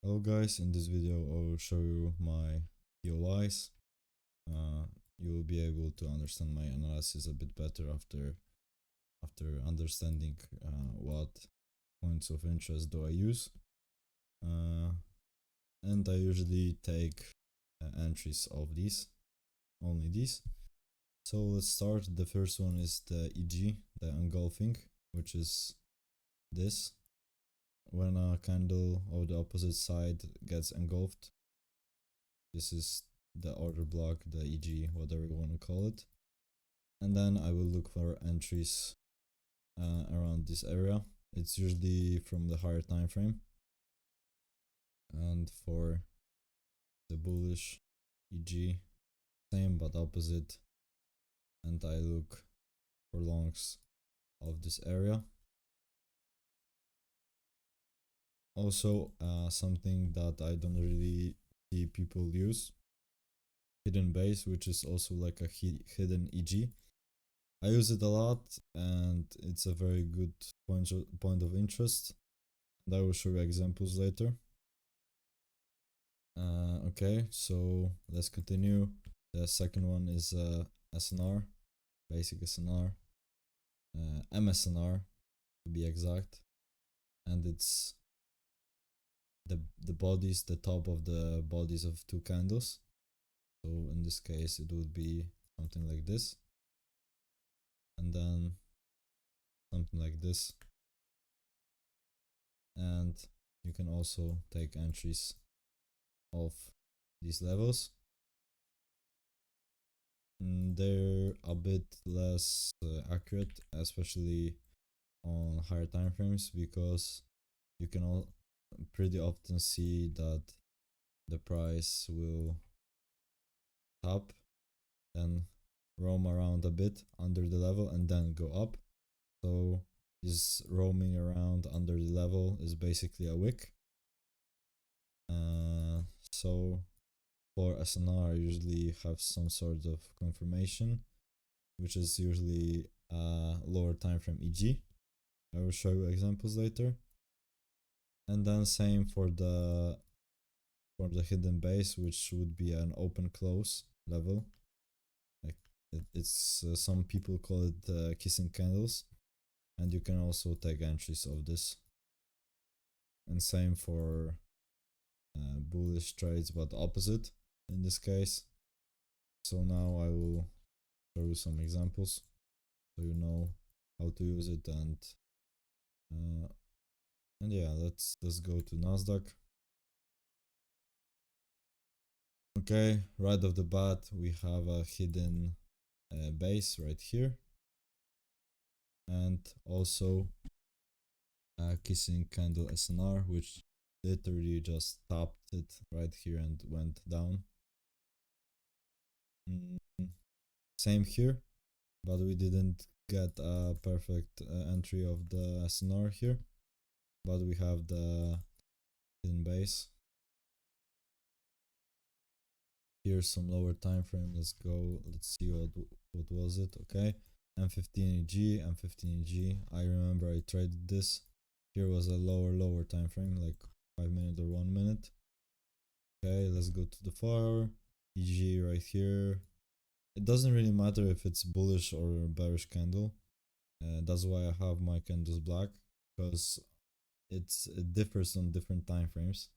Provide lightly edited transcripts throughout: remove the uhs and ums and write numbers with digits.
Hello guys, in this video I will show you my POIs. You will be able to understand my analysis a bit better after understanding what points of interest do I use. And I usually take entries of these, only these. So let's start. The first one is the EG, the engulfing, which is this. When a candle of the opposite side gets engulfed, this is the order block, the EG, whatever you want to call it. And then I will look for entries around this area. It's usually from the higher time frame. And for the bullish EG, same but opposite. And I look for longs of this area. Also, something that I don't really see people use, hidden base, which is also like a hidden EG. I use it a lot and it's a very good point of interest, and I will show you examples later. Okay, so let's continue. The second one is SNR, basic SNR, MSNR to be exact, and it's the bodies, the top of the bodies of two candles. So in this case it would be something like this, and then something like this. And you can also take entries of these levels. They're a bit less accurate, especially on higher time frames, because you can pretty often see that the price will top, then roam around a bit under the level and then go up. So this roaming around under the level is basically a wick. So for SNR I usually have some sort of confirmation, which is usually a lower time frame EG. I will show you examples later. And then same for the hidden base, which would be an open close level. Like it's some people call it kissing candles, and you can also take entries of this. And same for bullish trades, but opposite in this case. So now I will show you some examples so you know how to use it. And yeah, let's go to Nasdaq. Okay, right off the bat we have a hidden base right here, and also a kissing candle SNR, which literally just tapped it right here and went down. Same here, but we didn't get a perfect entry of the SNR here, but we have the hidden base. Here's some lower time frame. Let's go. Let's see what was it. Okay, M15EG, M15EG. I remember I traded this. Here was a lower time frame, like 5 minutes or 1 minute. Okay, let's go to the 4 hour. EG right here. It doesn't really matter if it's bullish or bearish candle. That's why I have my candles black, because it differs on different time frames,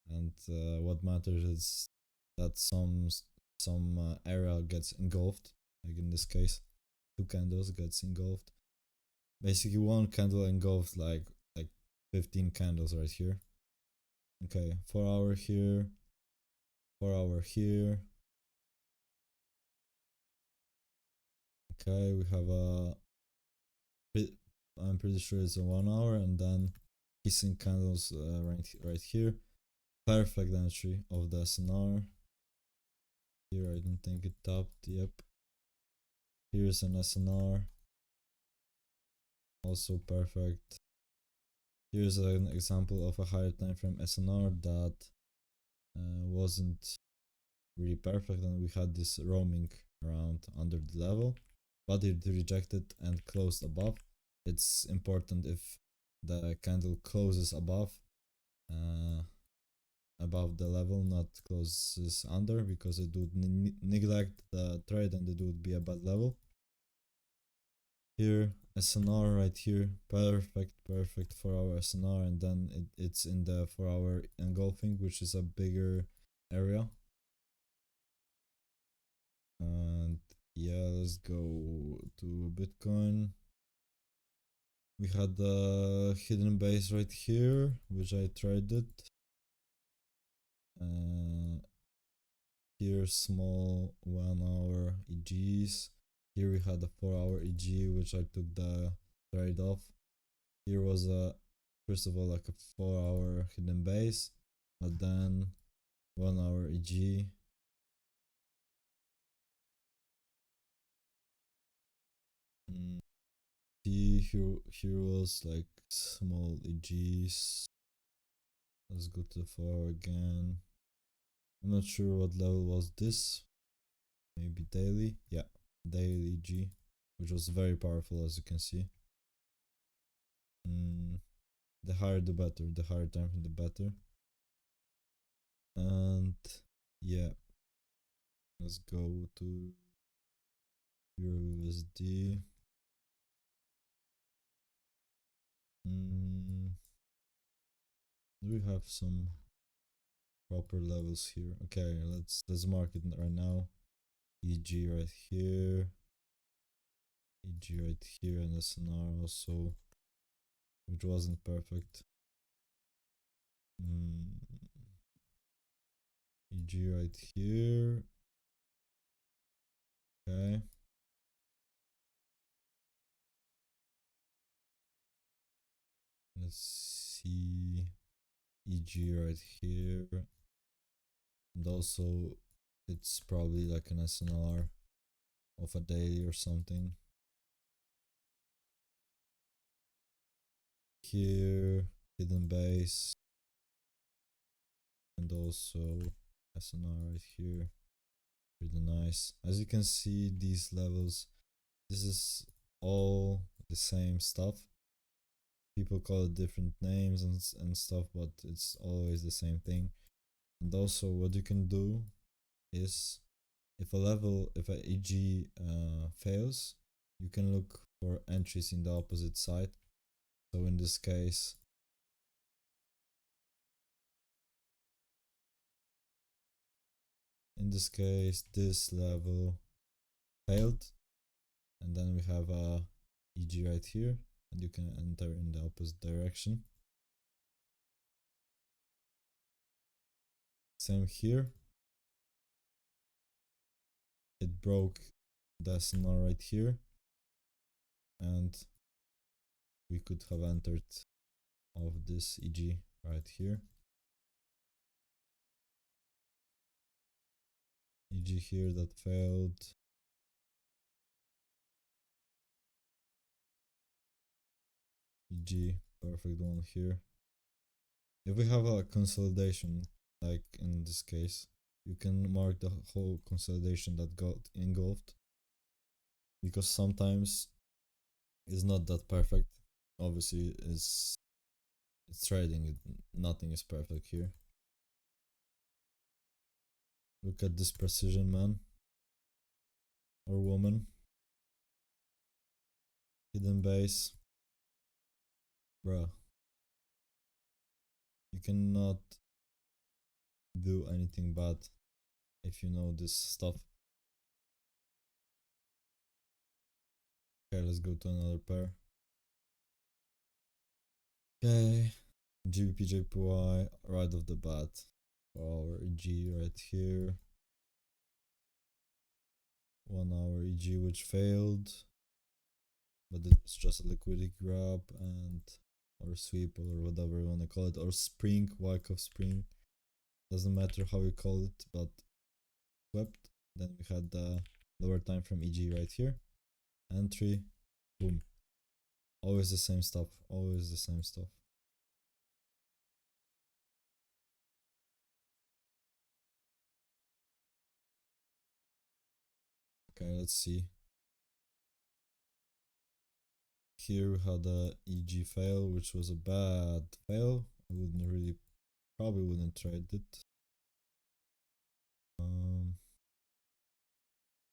and what matters is that some area gets engulfed. Like in this case, 2 candles gets engulfed. Basically, one candle engulfed like 15 candles right here. Okay, 4 hour here, 4 hour here. Okay, we have I'm pretty sure it's a 1 hour, and then kissing candles right here. Perfect entry of the SNR. Here I don't think it topped. Yep. Here's an SNR. Also perfect. Here's an example of a higher time frame SNR that wasn't really perfect, and we had this roaming around under the level, but it rejected and closed above. It's important if the candle closes above above the level, not closes under, because it would neglect the trade and it would be a bad level. Here, SNR right here, perfect for our SNR, and then it's in the for our engulfing, which is a bigger area. And yeah, let's go to Bitcoin. We had the hidden base right here, which I traded. Here small 1 hour EGs. Here we had a 4 hour EG, which I took the trade off. Here was a first of all like a 4 hour hidden base, but then 1 hour EG. Here was like small EGs. Let's go to the 4 hour again. I'm not sure what level was this. Maybe daily. Yeah, daily EG, which was very powerful, as you can see. The higher the better, the higher time frame the better. And yeah, let's go to eurusd. Do we have some proper levels here? Okay, let's mark it right now. EG right here, EG right here, and SNR also, which wasn't perfect. EG right here. Okay. Let's see. EG right here. And also it's probably like an SNR of a daily or something. Here, hidden base. And also SNR right here. Pretty nice. As you can see, these levels, this is all the same stuff. People call it different names and stuff, but it's always the same thing. And also what you can do is, if a EG fails, you can look for entries in the opposite side. So in this case, this level failed, and then we have a EG right here, and you can enter in the opposite direction. Same here. It broke the SNR right here, and we could have entered of this EG right here. EG here that failed. EG, perfect one here. If we have a consolidation, like in this case, you can mark the whole consolidation that got engulfed, because sometimes it's not that perfect. Obviously, it's trading, nothing is perfect here. Look at this precision, man or woman. Hidden base, bruh. You cannot do anything bad if you know this stuff. Okay, let's go to another pair. Okay, GBP JPY right off the bat for our EG right here. 1 hour EG which failed, but it's just a liquidity grab and or sweep or whatever you want to call it, or spring, Wyckoff spring, doesn't matter how you call it, but swept. Then we had the lower time frame EG right here, entry, boom. Always the same stuff, always the same stuff. Okay, let's see. Here we had a EG fail, which was a bad fail. I wouldn't really probably wouldn't trade it.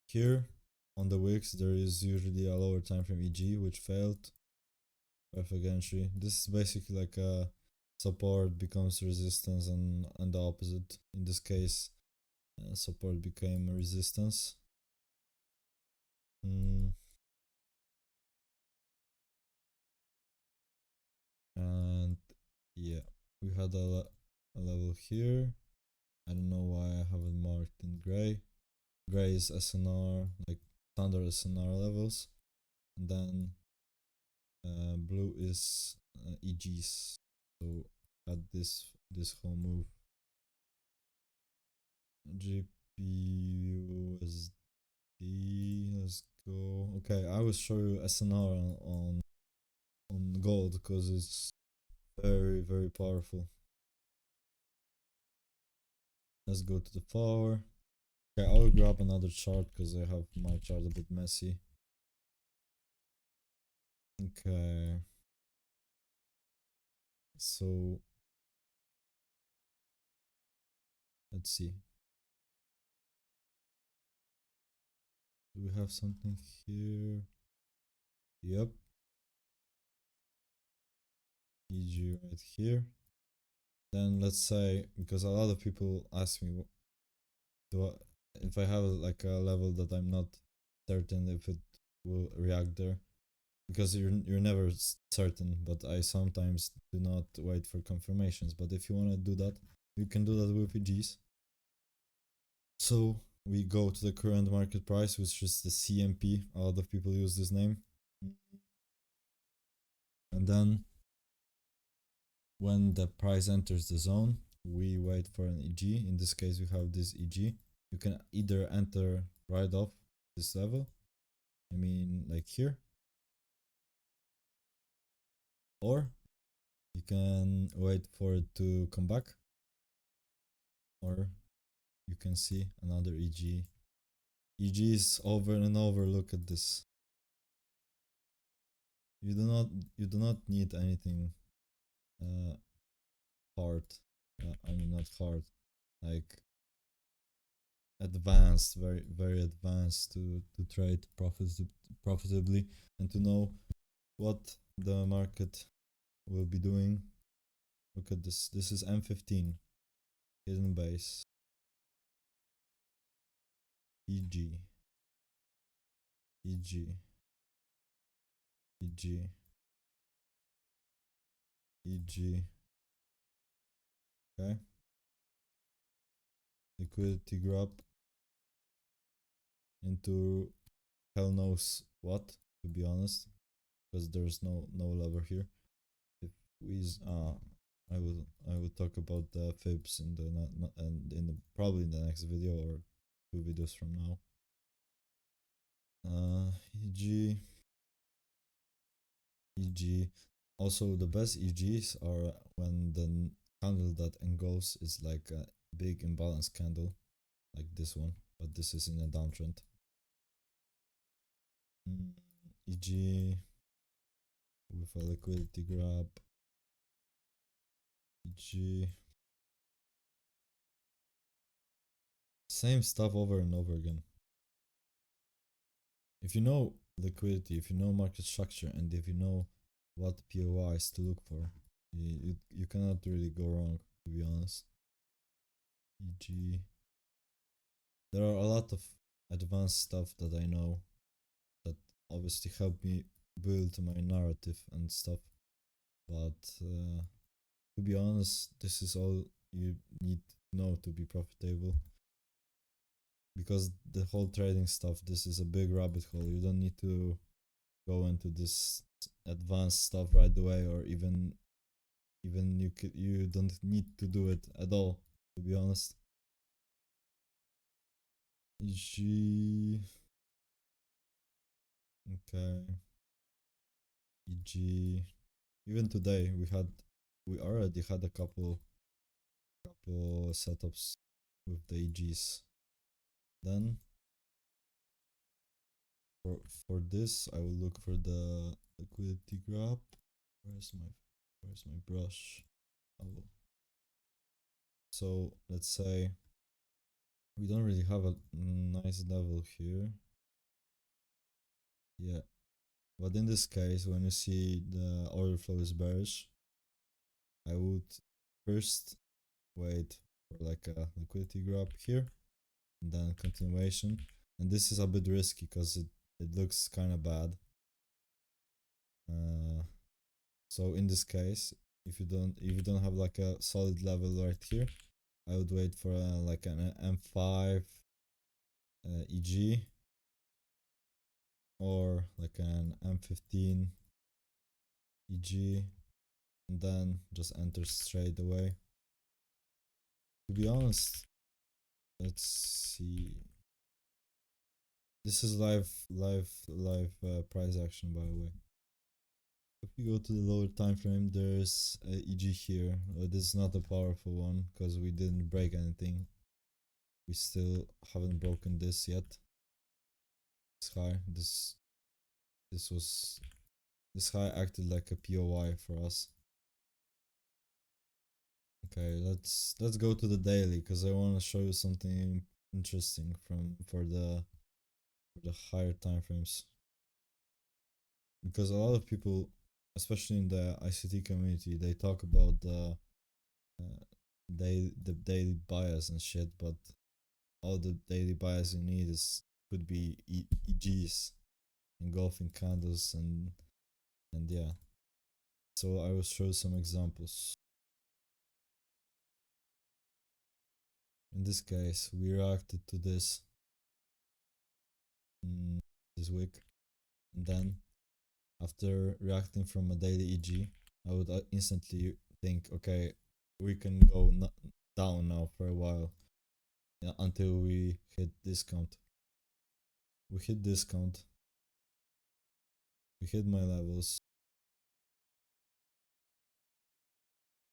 Here on the wicks there is usually a lower time frame EG which failed. Perfect entry. This is basically like a support becomes resistance and the opposite. In this case, support became resistance. And yeah, we had a level here. I don't know why I haven't marked in gray. Gray is SNR, like standard SNR levels, and then blue is EGs. So at this whole move, GPUSD. Let's go. Okay, I will show you SNR on gold because it's very powerful. Let's go to the power. Okay, I'll grab another chart because I have my chart a bit messy. Okay. So let's see. Do we have something here? Yep. EG right here. Then let's say, because a lot of people ask me, if I have like a level that I'm not certain if it will react there, because you're never certain, but I sometimes do not wait for confirmations. But if you want to do that, you can do that with EGs. So we go to the current market price, which is the CMP. A lot of people use this name. And then when the price enters the zone, we wait for an EG. In this case, we have this EG. You can either enter right off this level, I mean like here, or you can wait for it to come back, or you can see another EG. EGs over and over. Look at this. You do not need anything hard. I mean not hard, like advanced, very advanced to trade profitably and to know what the market will be doing. Look at this. This is M15 hidden base. EG, EG, EG, EG. Okay. Liquidity grab into hell knows what, to be honest, because there's no lever here. If we I will talk about the fibs in the probably in the next video or 2 videos from now. EG. Also, the best EGs are when the candle that engulfs is like a big imbalance candle, like this one, but this is in a downtrend. EG with a liquidity grab. EG. Same stuff over and over again. If you know liquidity, if you know market structure, and if you know what POIs to look for, you cannot really go wrong, to be honest. EG. There are a lot of advanced stuff that I know that obviously help me build my narrative and stuff, but to be honest, this is all you need to know to be profitable, because the whole trading stuff, this is a big rabbit hole. You don't need to go into this advanced stuff right away, or even you don't need to do it at all, to be honest. EG. Okay. EG. Even today we already had a couple setups with the EGs. Then for this I will look for the liquidity grab. Where's my brush? Oh, So let's say we don't really have a nice level here. Yeah, but in this case, when you see the order flow is bearish, I would first wait for like a liquidity grab here, and then continuation. And this is a bit risky because it looks kind of bad. So in this case, if you don't have like a solid level right here, I would wait for like an M5 EG or like an M15 EG, and then just enter straight away. To be honest, let's see. This is live price action, by the way. If we go to the lower time frame, there's a EG here. This is not a powerful one because we didn't break anything. We still haven't broken this yet. This high, this high acted like a POI for us. Okay, let's go to the daily because I want to show you something interesting for the higher time frames. Because a lot of people, especially in the ICT community, they talk about the daily bias and shit, but all the daily bias you need could be EGs, engulfing candles, and yeah. So I will show some examples. In this case, we reacted to this week, and then after reacting from a daily EG, I would instantly think, okay, we can go down now for a while, until we hit discount. We hit discount. We hit my levels.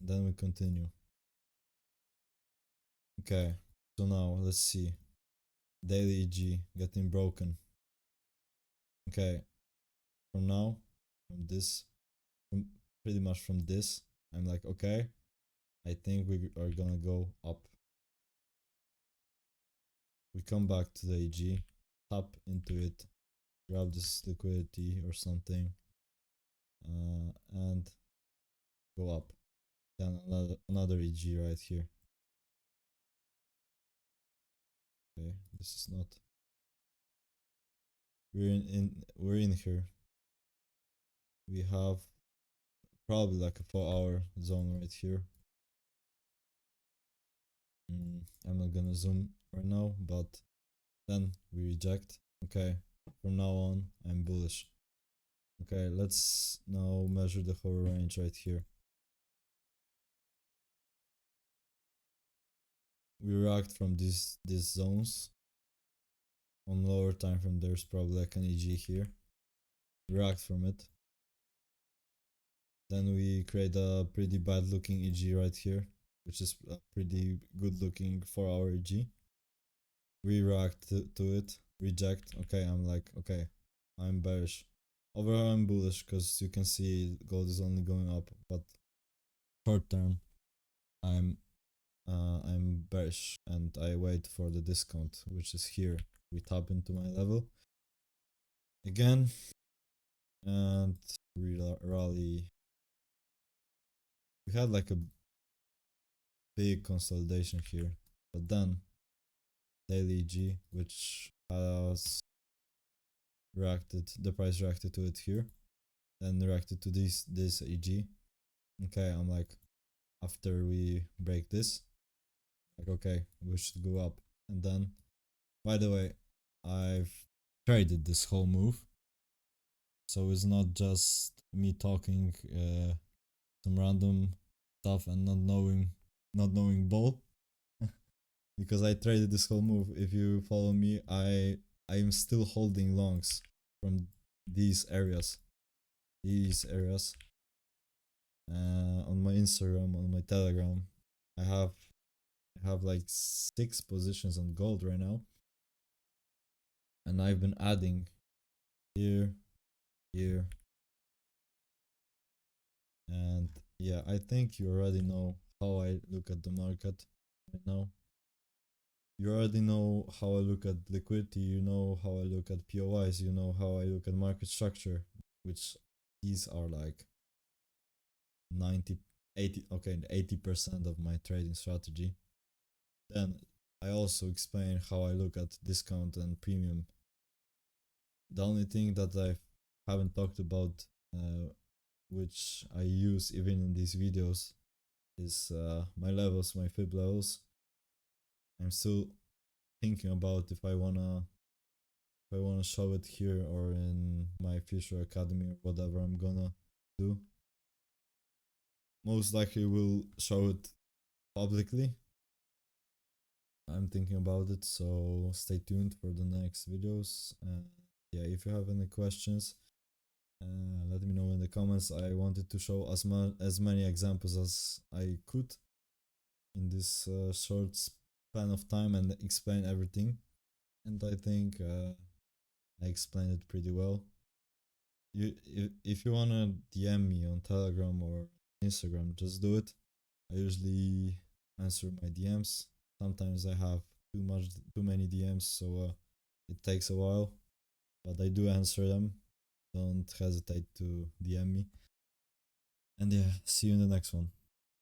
Then we continue. Okay, so now let's see. Daily EG getting broken. Okay, from now, pretty much from this, I'm like, okay, I think we are gonna go up. We come back to the EG, tap into it, grab this liquidity or something, and go up. Then another EG right here. Okay, this is not. We're in here. We have probably like a 4-hour zone right here. I'm not gonna zoom right now, but then we reject. Okay, from now on, I'm bullish. Okay, let's now measure the whole range right here. We react from these zones. On lower time frame, there's probably like an EG here. React from it. Then we create a pretty bad looking EG right here, which is a pretty good looking 4-hour EG. We react to it, reject. Okay, I'm like, okay, I'm bearish. Overall, I'm bullish because you can see gold is only going up, but short term, I'm bearish and I wait for the discount, which is here. We tap into my level again, and we rally. We had like a big consolidation here, but then daily EG, which has reacted, the price reacted to it here, then reacted to this EG. Okay, I'm like, after we break this, like, okay, we should go up. And then, by the way, I've traded this whole move, so it's not just me talking some random stuff and not knowing bull. Because I traded this whole move. If you follow me, I am still holding longs from these areas. On my Instagram, on my Telegram, I have like 6 positions on gold right now, and I've been adding here, and yeah, I think you already know how I look at the market. right now. You already know how I look at liquidity, you know how I look at POIs, you know how I look at market structure, which these are like 90, 80, okay, 80% of my trading strategy. Then I also explain how I look at discount and premium. The only thing that I haven't talked about, which I use even in these videos, is my levels, my fib levels. I'm still thinking about if I wanna show it here or in my future academy or whatever I'm gonna do. Most likely will show it publicly. I'm thinking about it, so stay tuned for the next videos. Yeah, if you have any questions, let me know in the comments. I wanted to show as many examples as I could in this short span of time and explain everything. And I think I explained it pretty well. If you wanna DM me on Telegram or Instagram, just do it. I usually answer my DMs. Sometimes I have too many DMs, so it takes a while, but I do answer them. Don't hesitate to DM me. And yeah, see you in the next one.